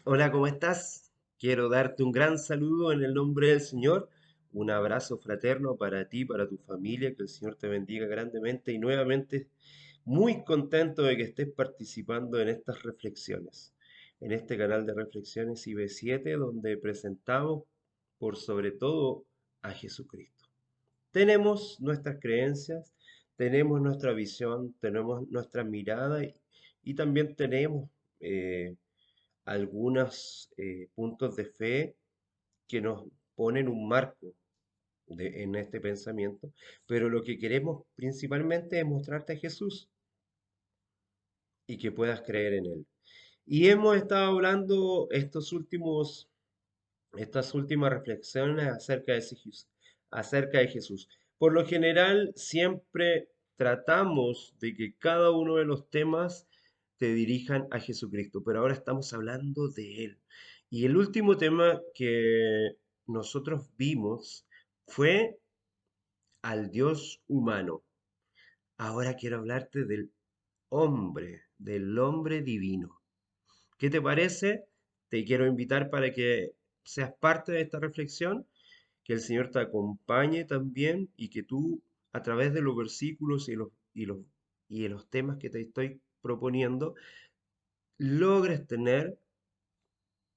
Hola, ¿cómo estás? Quiero darte un gran saludo en el nombre del Señor, un abrazo fraterno para ti, para tu familia, que el Señor te bendiga grandemente y nuevamente muy contento de que estés participando en estas reflexiones, en este canal de reflexiones IB7, donde presentamos por sobre todo a Jesucristo. Tenemos nuestras creencias, tenemos nuestra visión, tenemos nuestra mirada y también tenemos eh, algunos puntos de fe que nos ponen un marco en este pensamiento, pero lo que queremos principalmente es mostrarte a Jesús y que puedas creer en Él. Y hemos estado hablando estas últimas reflexiones acerca de Jesús. Por lo general, siempre tratamos de que cada uno de los temas te dirijan a Jesucristo, pero ahora estamos hablando de Él. Y el último tema que nosotros vimos fue al Dios humano. Ahora quiero hablarte del hombre divino. ¿Qué te parece? Te quiero invitar para que seas parte de esta reflexión, que el Señor te acompañe también y que tú, a través de los versículos y de los temas que te estoy proponiendo, logres tener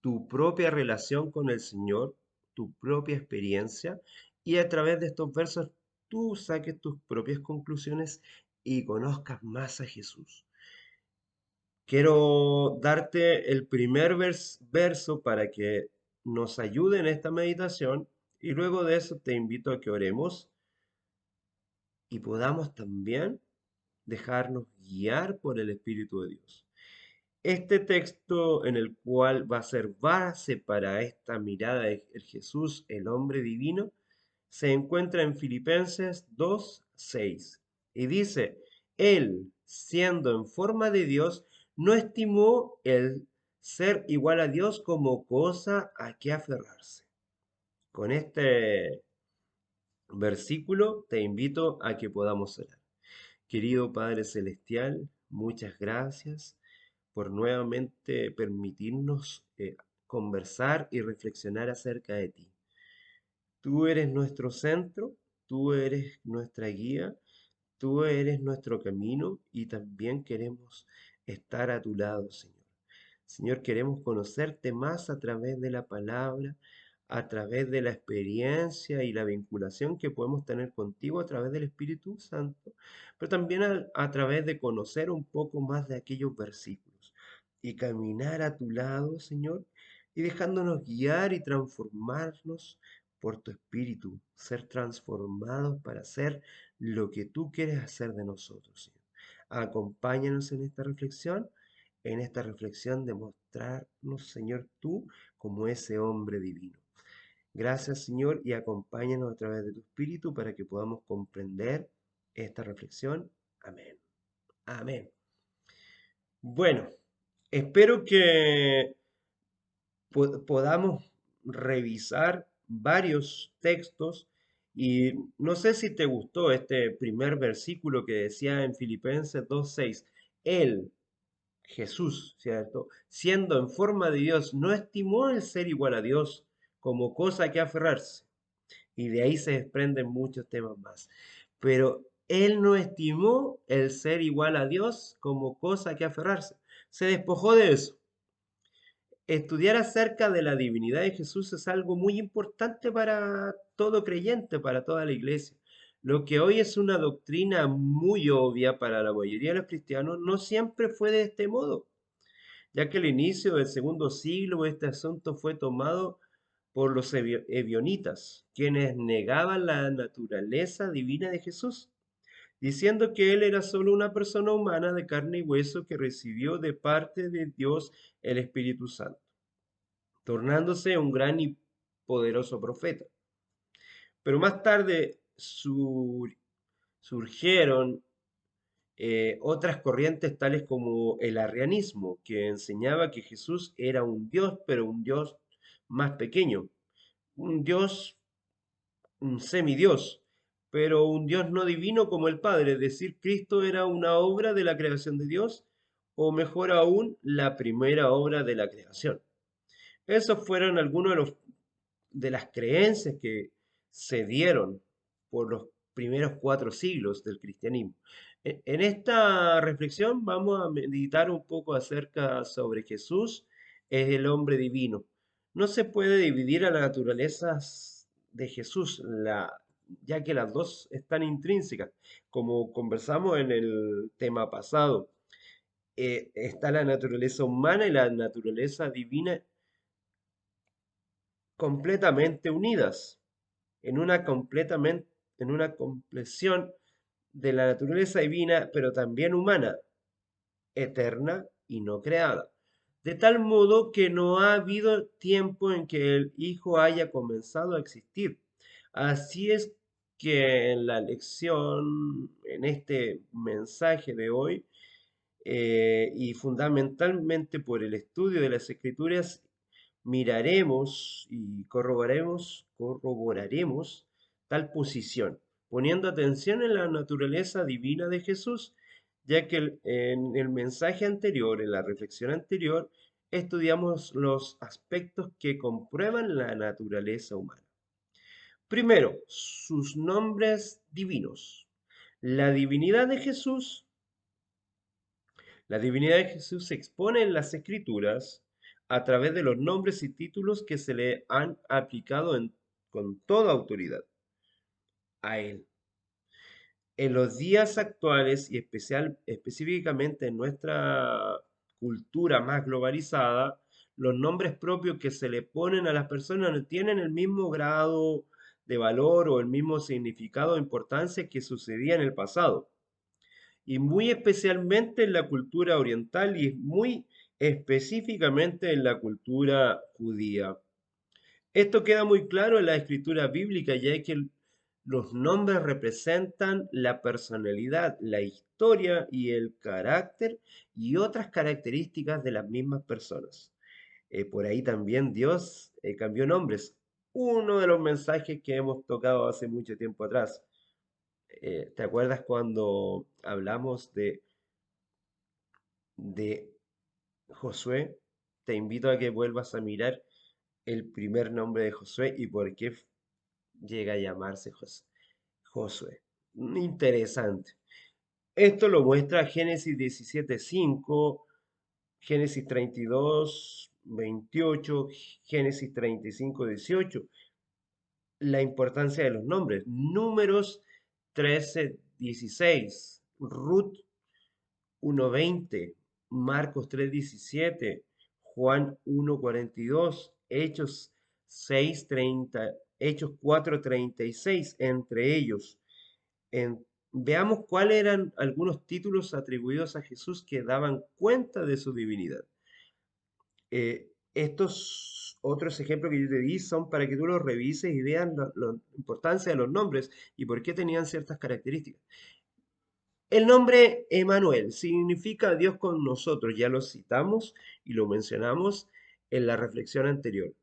tu propia relación con el Señor, tu propia experiencia, y a través de estos versos tú saques tus propias conclusiones y conozcas más a Jesús. Quiero darte el primer verso para que nos ayude en esta meditación y luego de eso te invito a que oremos y podamos también dejarnos guiar por el Espíritu de Dios. Este texto en el cual va a ser base para esta mirada de Jesús, el hombre divino, se encuentra en Filipenses 2:6 y dice, Él, siendo en forma de Dios, no estimó el ser igual a Dios como cosa a que aferrarse. Con este versículo te invito a que podamos orar. Querido Padre Celestial, muchas gracias por nuevamente permitirnos conversar y reflexionar acerca de ti. Tú eres nuestro centro, tú eres nuestra guía, tú eres nuestro camino y también queremos estar a tu lado, Señor. Señor, queremos conocerte más a través de la palabra, a través de la experiencia y la vinculación que podemos tener contigo a través del Espíritu Santo, pero también a través de conocer un poco más de aquellos versículos y caminar a tu lado, Señor, y dejándonos guiar y transformarnos por tu Espíritu, ser transformados para hacer lo que tú quieres hacer de nosotros, Señor. Acompáñanos en esta reflexión de mostrarnos, Señor, tú como ese hombre divino. Gracias, Señor, y acompáñanos a través de tu Espíritu para que podamos comprender esta reflexión. Amén. Amén. Bueno, espero que podamos revisar varios textos y no sé si te gustó este primer versículo que decía en Filipenses 2:6. Él, Jesús, ¿cierto? Siendo en forma de Dios, no estimó el ser igual a Dios como cosa que aferrarse. Y de ahí se desprenden muchos temas más. Pero él no estimó el ser igual a Dios como cosa que aferrarse. Se despojó de eso. Estudiar acerca de la divinidad de Jesús es algo muy importante para todo creyente, para toda la iglesia. Lo que hoy es una doctrina muy obvia para la mayoría de los cristianos, no siempre fue de este modo, ya que al inicio del segundo siglo este asunto fue tomado por los ebionitas, quienes negaban la naturaleza divina de Jesús, diciendo que él era solo una persona humana de carne y hueso que recibió de parte de Dios el Espíritu Santo, tornándose un gran y poderoso profeta. Pero más tarde surgieron otras corrientes tales como el arrianismo, que enseñaba que Jesús era un Dios, pero un Dios más pequeño, un Dios, un semidios, pero un Dios no divino como el Padre, es decir, Cristo era una obra de la creación de Dios, o mejor aún, la primera obra de la creación. Esos fueron algunos de las creencias que se dieron por los primeros 4 siglos del cristianismo. En esta reflexión vamos a meditar un poco acerca sobre Jesús, es el hombre divino. No se puede dividir a la naturaleza de Jesús, ya que las dos están intrínsecas. Como conversamos en el tema pasado, está la naturaleza humana y la naturaleza divina completamente unidas en una compleción de la naturaleza divina, pero también humana, eterna y no creada. De tal modo que no ha habido tiempo en que el Hijo haya comenzado a existir. Así es que en la lección, en este mensaje de hoy, y fundamentalmente por el estudio de las Escrituras, miraremos y corroboraremos tal posición, poniendo atención en la naturaleza divina de Jesús, ya que en el mensaje anterior, en la reflexión anterior, estudiamos los aspectos que comprueban la naturaleza humana. Primero, sus nombres divinos. La divinidad de Jesús La divinidad de Jesús se expone en las Escrituras a través de los nombres y títulos que se le han aplicado con toda autoridad a Él. En los días actuales y específicamente en nuestra cultura más globalizada, los nombres propios que se le ponen a las personas no tienen el mismo grado de valor o el mismo significado o importancia que sucedía en el pasado, y muy especialmente en la cultura oriental y muy específicamente en la cultura judía. Esto queda muy claro en la escritura bíblica, ya que los nombres representan la personalidad, la historia y el carácter y otras características de las mismas personas. Por ahí también Dios cambió nombres. Uno de los mensajes que hemos tocado hace mucho tiempo atrás. ¿Te acuerdas cuando hablamos de Josué? Te invito a que vuelvas a mirar el primer nombre de Josué y por qué llega a llamarse Josué. Interesante. Esto lo muestra Génesis 17:5, Génesis 32:28, Génesis 35:18. La importancia de los nombres. Números 13:16, Ruth 1:20, Marcos 3:17, Juan 1:42, Hechos 4:36, entre ellos. Veamos cuáles eran algunos títulos atribuidos a Jesús que daban cuenta de su divinidad. Estos otros ejemplos que yo te di son para que tú los revises y vean la importancia de los nombres y por qué tenían ciertas características. El nombre Emanuel significa Dios con nosotros, ya lo citamos y lo mencionamos en la reflexión anterior.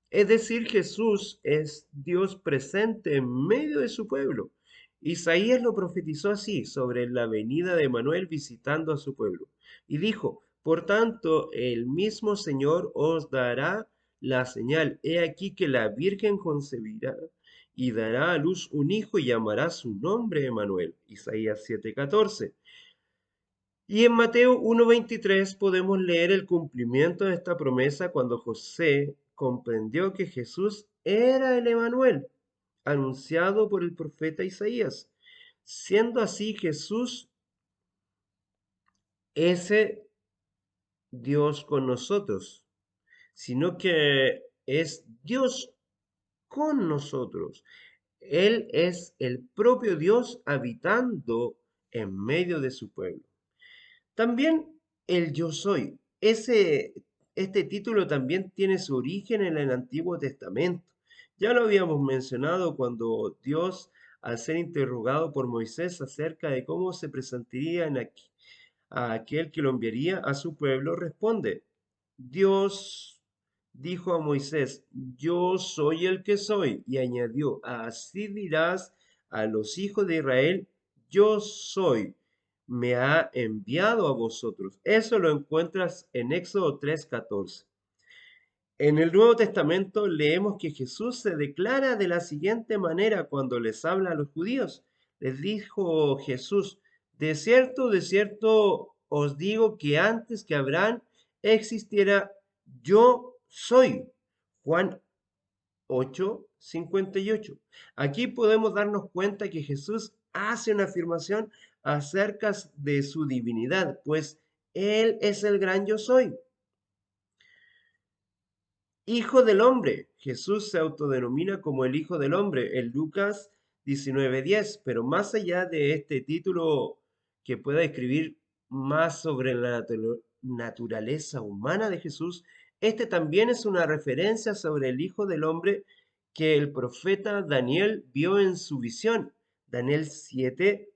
Es decir, Jesús es Dios presente en medio de su pueblo. Isaías lo profetizó así sobre la venida de Emanuel visitando a su pueblo. Y dijo, por tanto, el mismo Señor os dará la señal. He aquí que la Virgen concebirá y dará a luz un hijo y llamará su nombre Emanuel. Isaías 7:14. Y en Mateo 1:23 podemos leer el cumplimiento de esta promesa cuando José comprendió que Jesús era el Emanuel, anunciado por el profeta Isaías. Siendo así Jesús ese Dios con nosotros, sino que es Dios con nosotros. Él es el propio Dios habitando en medio de su pueblo. También el yo soy. Este título también tiene su origen en el Antiguo Testamento. Ya lo habíamos mencionado cuando Dios, al ser interrogado por Moisés acerca de cómo se presentaría a aquel que lo enviaría a su pueblo, responde, Dios dijo a Moisés, yo soy el que soy, y añadió, así dirás a los hijos de Israel, yo soy, me ha enviado a vosotros. Eso lo encuentras en Éxodo 3:14. En el Nuevo Testamento leemos que Jesús se declara de la siguiente manera cuando les habla a los judíos. Les dijo Jesús, de cierto os digo que antes que Abraham existiera, yo soy. Juan 8:58. Aquí podemos darnos cuenta que Jesús hace una afirmación acerca de su divinidad, pues Él es el gran yo soy. Hijo del hombre. Jesús se autodenomina como el Hijo del Hombre en Lucas 19:10, pero más allá de este título que pueda describir más sobre la naturaleza humana de Jesús, este también es una referencia sobre el Hijo del Hombre que el profeta Daniel vio en su visión. Daniel 7,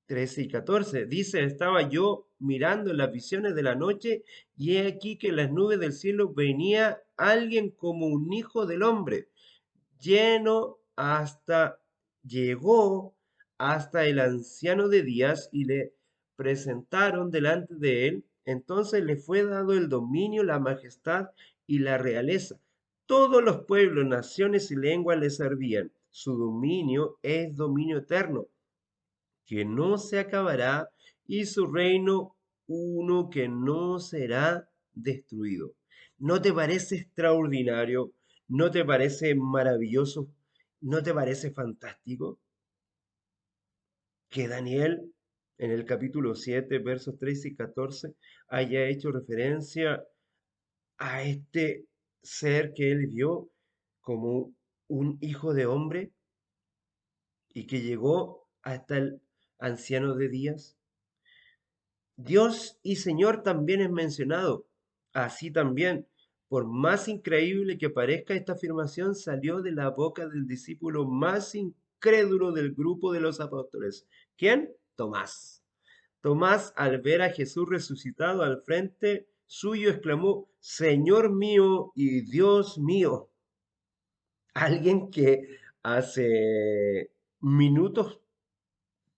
13 y 14. Dice, estaba yo mirando en las visiones de la noche y he aquí que en las nubes del cielo venía alguien como un hijo del hombre, lleno hasta, llegó hasta el anciano de días y le presentaron delante de él. Entonces le fue dado el dominio, la majestad y la realeza. Todos los pueblos, naciones y lenguas le servían. Su dominio es dominio eterno que no se acabará, y su reino uno que no será destruido. ¿No te parece extraordinario? ¿No te parece maravilloso? ¿No te parece fantástico que Daniel en el capítulo 7 versos 13 y 14 haya hecho referencia a este ser que él vio como un hijo de hombre y que llegó hasta el anciano de días? Dios y Señor también es mencionado. Así también, por más increíble que parezca, esta afirmación salió de la boca del discípulo más incrédulo del grupo de los apóstoles. ¿Quién? Tomás. Tomás, al ver a Jesús resucitado al frente suyo, exclamó, Señor mío y Dios mío. Alguien que hace minutos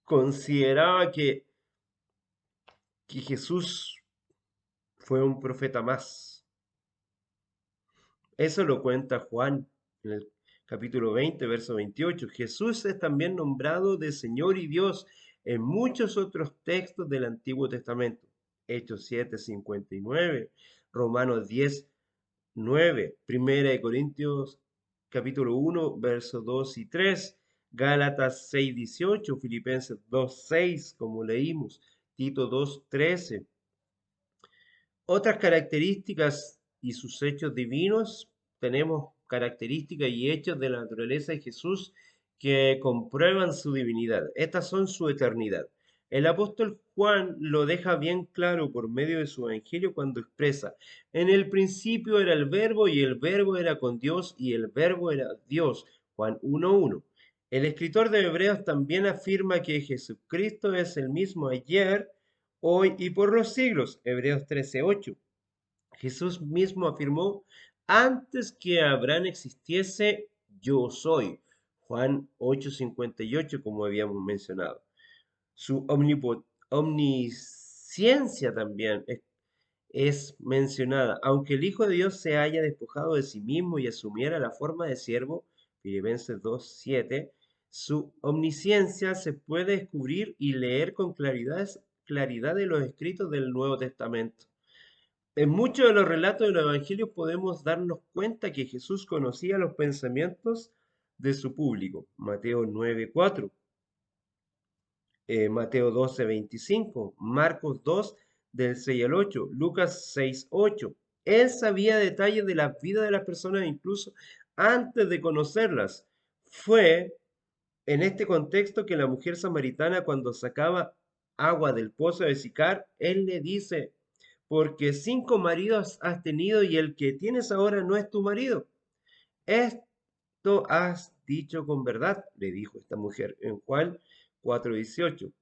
consideraba que Jesús fue un profeta más. Eso lo cuenta Juan en el capítulo 20, verso 28. Jesús es también nombrado de Señor y Dios en muchos otros textos del Antiguo Testamento. Hechos 7:59, Romanos 10:9, Primera de Corintios capítulo 1, versos 2 y 3, Gálatas 6:18, Filipenses 2:6, como leímos, Tito 2:13. Otras características y sus hechos divinos, tenemos características y hechos de la naturaleza de Jesús que comprueban su divinidad. Estas son su eternidad. El apóstol Juan lo deja bien claro por medio de su evangelio cuando expresa, en el principio era el verbo y el verbo era con Dios y el verbo era Dios. Juan 1:1. El escritor de Hebreos también afirma que Jesucristo es el mismo ayer, hoy y por los siglos. Hebreos 13:8. Jesús mismo afirmó, antes que Abraham existiese, yo soy. Juan 8:58, como habíamos mencionado. Su omnisciencia también es mencionada. Aunque el Hijo de Dios se haya despojado de sí mismo y asumiera la forma de siervo, Filipenses 2:7, su omnisciencia se puede descubrir y leer con claridad de los escritos del Nuevo Testamento. En muchos de los relatos de los evangelios podemos darnos cuenta que Jesús conocía los pensamientos de su público. Mateo 9:4, Mateo 12:25, Marcos 2, del 6 al 8, Lucas 6:8. Él sabía detalles de la vida de las personas incluso antes de conocerlas. Fue en este contexto que la mujer samaritana, cuando sacaba agua del pozo de Sicar, él le dice, porque 5 maridos has tenido y el que tienes ahora no es tu marido. Esto has dicho con verdad, le dijo esta mujer en Juan 4:18.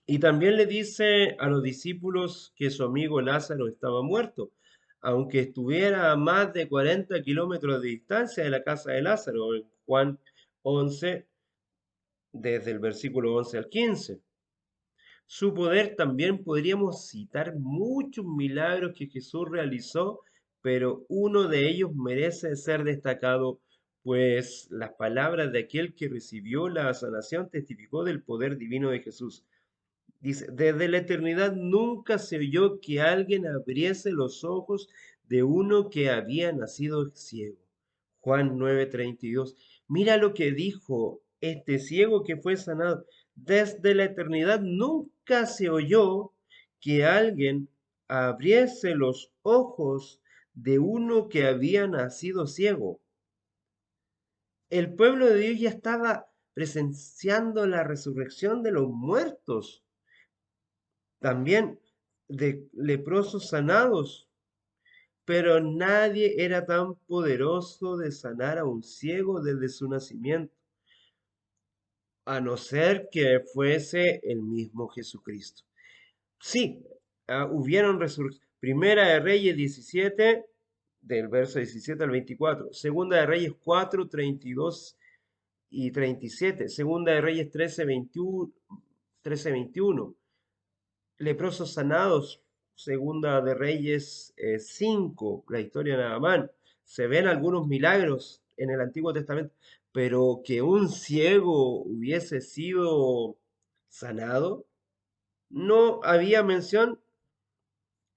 Y también le dice a los discípulos que su amigo Lázaro estaba muerto, aunque estuviera a más de 40 kilómetros de distancia de la casa de Lázaro, en Juan 11, desde el versículo 11 al 15. Su poder también podríamos citar muchos milagros que Jesús realizó, pero uno de ellos merece ser destacado, pues las palabras de aquel que recibió la sanación testificó del poder divino de Jesús. Dice, desde la eternidad nunca se oyó que alguien abriese los ojos de uno que había nacido ciego. Juan 9:32. Mira lo que dijo este ciego que fue sanado. Desde la eternidad nunca se oyó que alguien abriese los ojos de uno que había nacido ciego. El pueblo de Dios ya estaba presenciando la resurrección de los muertos, también de leprosos sanados, pero nadie era tan poderoso de sanar a un ciego desde su nacimiento, a no ser que fuese el mismo Jesucristo. Sí, hubieron resurrecciones. Primera de Reyes 17, del verso 17 al 24. Segunda de Reyes 4, 32 y 37. Segunda de Reyes 13, 21. 13, 21. Leprosos sanados. Segunda de Reyes 5, la historia de Naamán. Se ven algunos milagros en el Antiguo Testamento, pero que un ciego hubiese sido sanado, no había mención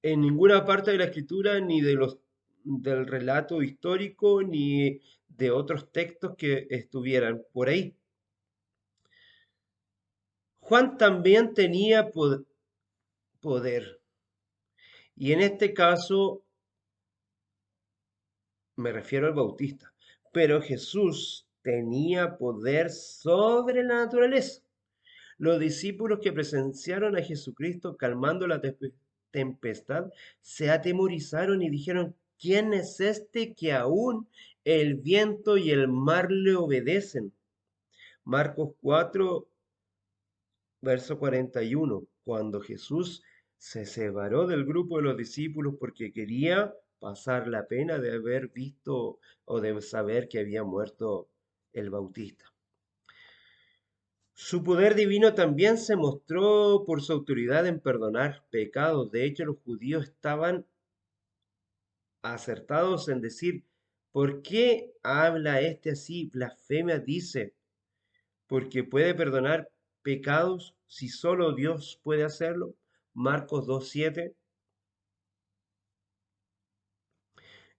en ninguna parte de la escritura, ni del relato histórico, ni de otros textos que estuvieran por ahí. Juan también tenía poder, y en este caso me refiero al Bautista, pero Jesús tenía poder sobre la naturaleza. Los discípulos que presenciaron a Jesucristo calmando la tempestad se atemorizaron y dijeron, ¿quién es este que aún el viento y el mar le obedecen? Marcos 4, verso 41, cuando Jesús se separó del grupo de los discípulos porque quería pasar la pena de haber visto o de saber que había muerto el Bautista. Su poder divino también se mostró por su autoridad en perdonar pecados. De hecho, los judíos estaban acertados en decir, ¿por qué habla este así? Blasfemia dice, porque puede perdonar pecados si solo Dios puede hacerlo. Marcos 2:7.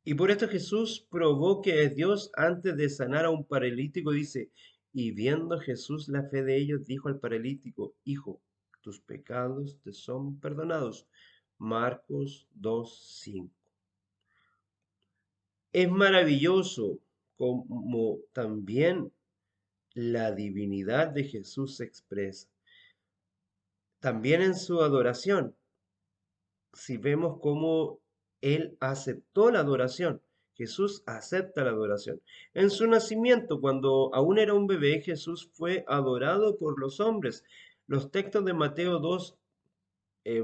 Y por esto Jesús probó que es Dios antes de sanar a un paralítico, dice, y viendo Jesús la fe de ellos, dijo al paralítico, hijo, tus pecados te son perdonados. Marcos 2:5. Es maravilloso como también la divinidad de Jesús se expresa. También en su adoración, si vemos cómo Él aceptó la adoración, Jesús acepta la adoración. En su nacimiento, cuando aún era un bebé, Jesús fue adorado por los hombres. Los textos de Mateo 2,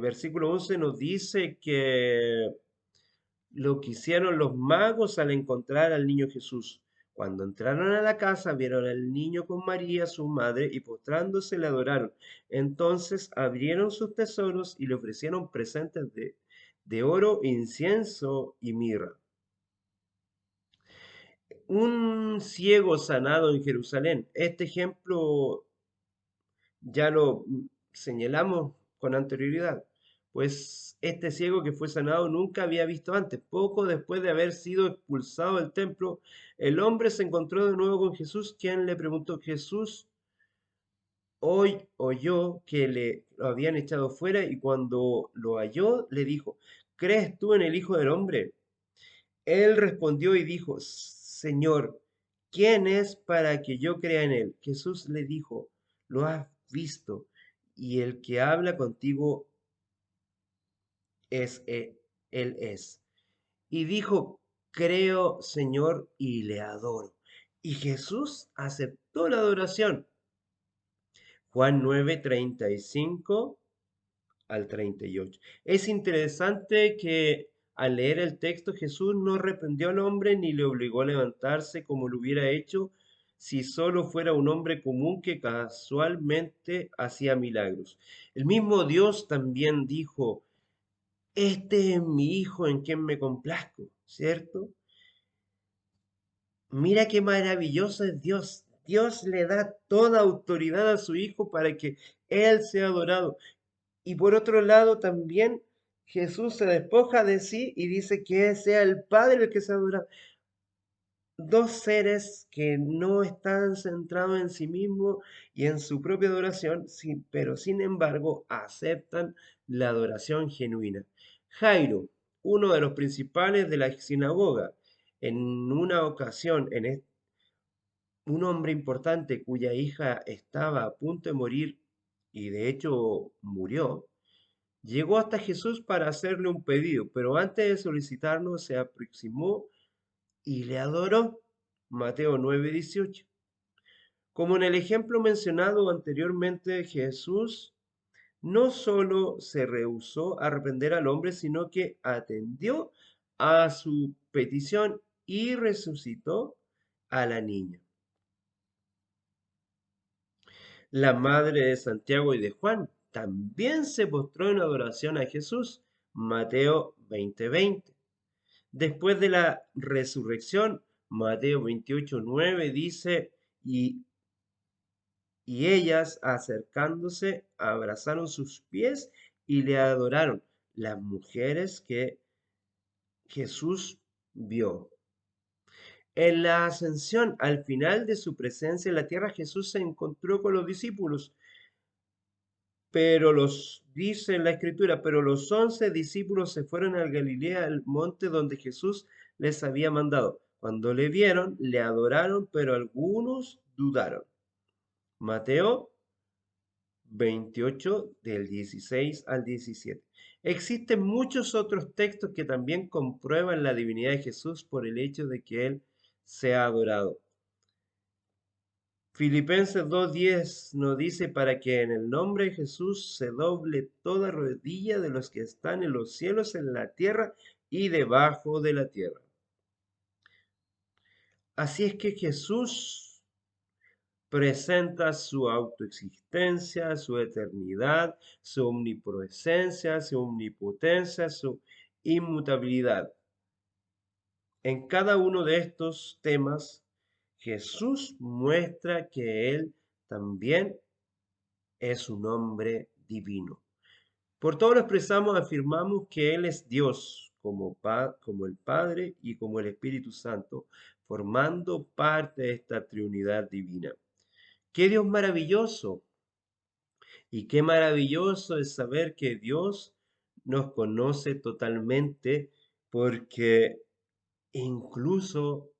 versículo 11 nos dice que lo que hicieron los magos al encontrar al niño Jesús. Cuando entraron a la casa, vieron al niño con María, su madre, y postrándose le adoraron. Entonces abrieron sus tesoros y le ofrecieron presentes de oro, incienso y mirra. Un ciego sanado en Jerusalén. Este ejemplo ya lo señalamos con anterioridad, pues este ciego que fue sanado nunca había visto antes. Poco después de haber sido expulsado del templo, el hombre se encontró de nuevo con Jesús, quien le preguntó, Jesús hoy oyó que lo habían echado fuera y cuando lo halló le dijo, ¿crees tú en el Hijo del Hombre? Él respondió y dijo, Señor, ¿quién es para que yo crea en él? Jesús le dijo, lo has visto, y el que habla contigo es él es. Y dijo, creo, Señor, y le adoro. Y Jesús aceptó la adoración. Juan 9:35 al 38. Es interesante que al leer el texto Jesús no reprendió al hombre ni le obligó a levantarse como lo hubiera hecho si solo fuera un hombre común que casualmente hacía milagros. El mismo Dios también dijo, este es mi hijo en quien me complazco, ¿cierto? Mira qué maravilloso es Dios. Dios le da toda autoridad a su hijo para que él sea adorado. Y por otro lado también Jesús se despoja de sí y dice que sea el Padre el que sea adorado. Dos seres que no están centrados en sí mismos y en su propia adoración, sí, pero sin embargo aceptan la adoración genuina. Jairo, uno de los principales de la sinagoga, en una ocasión, un hombre importante cuya hija estaba a punto de morir y de hecho murió, llegó hasta Jesús para hacerle un pedido, pero antes de solicitarlo se aproximó y le adoró. Mateo 9:18. Como en el ejemplo mencionado anteriormente, Jesús no solo se rehusó a reprender al hombre, sino que atendió a su petición y resucitó a la niña. La madre de Santiago y de Juan también se postró en adoración a Jesús. Mateo 20:20. Después de la resurrección, Mateo 28:9 dice, y ellas acercándose abrazaron sus pies y le adoraron, las mujeres que Jesús vio. En la ascensión, al final de su presencia en la tierra, Jesús se encontró con los discípulos, pero dice en la escritura, pero los 11 discípulos se fueron a Galilea, al monte donde Jesús les había mandado. Cuando le vieron, le adoraron, pero algunos dudaron. Mateo 28 del 16 al 17. Existen muchos otros textos que también comprueban la divinidad de Jesús por el hecho de que Él sea adorado. Filipenses 2:10 nos dice para que en el nombre de Jesús se doble toda rodilla de los que están en los cielos, en la tierra y debajo de la tierra. Así es que Jesús presenta su autoexistencia, su eternidad, su omnipresencia, su omnipotencia, su inmutabilidad. En cada uno de estos temas, Jesús muestra que Él también es un hombre divino. Por todo lo expresamos, afirmamos que Él es Dios, como el Padre y como el Espíritu Santo, formando parte de esta Trinidad divina. ¡Qué Dios maravilloso! Y qué maravilloso es saber que Dios nos conoce totalmente porque incluso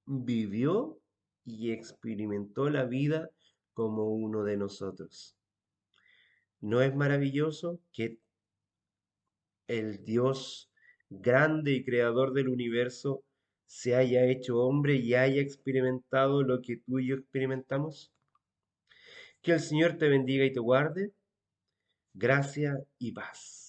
vivió y experimentó la vida como uno de nosotros. ¿No es maravilloso que el Dios grande y creador del universo se haya hecho hombre y haya experimentado lo que tú y yo experimentamos? Que el Señor te bendiga y te guarde. Gracia y paz.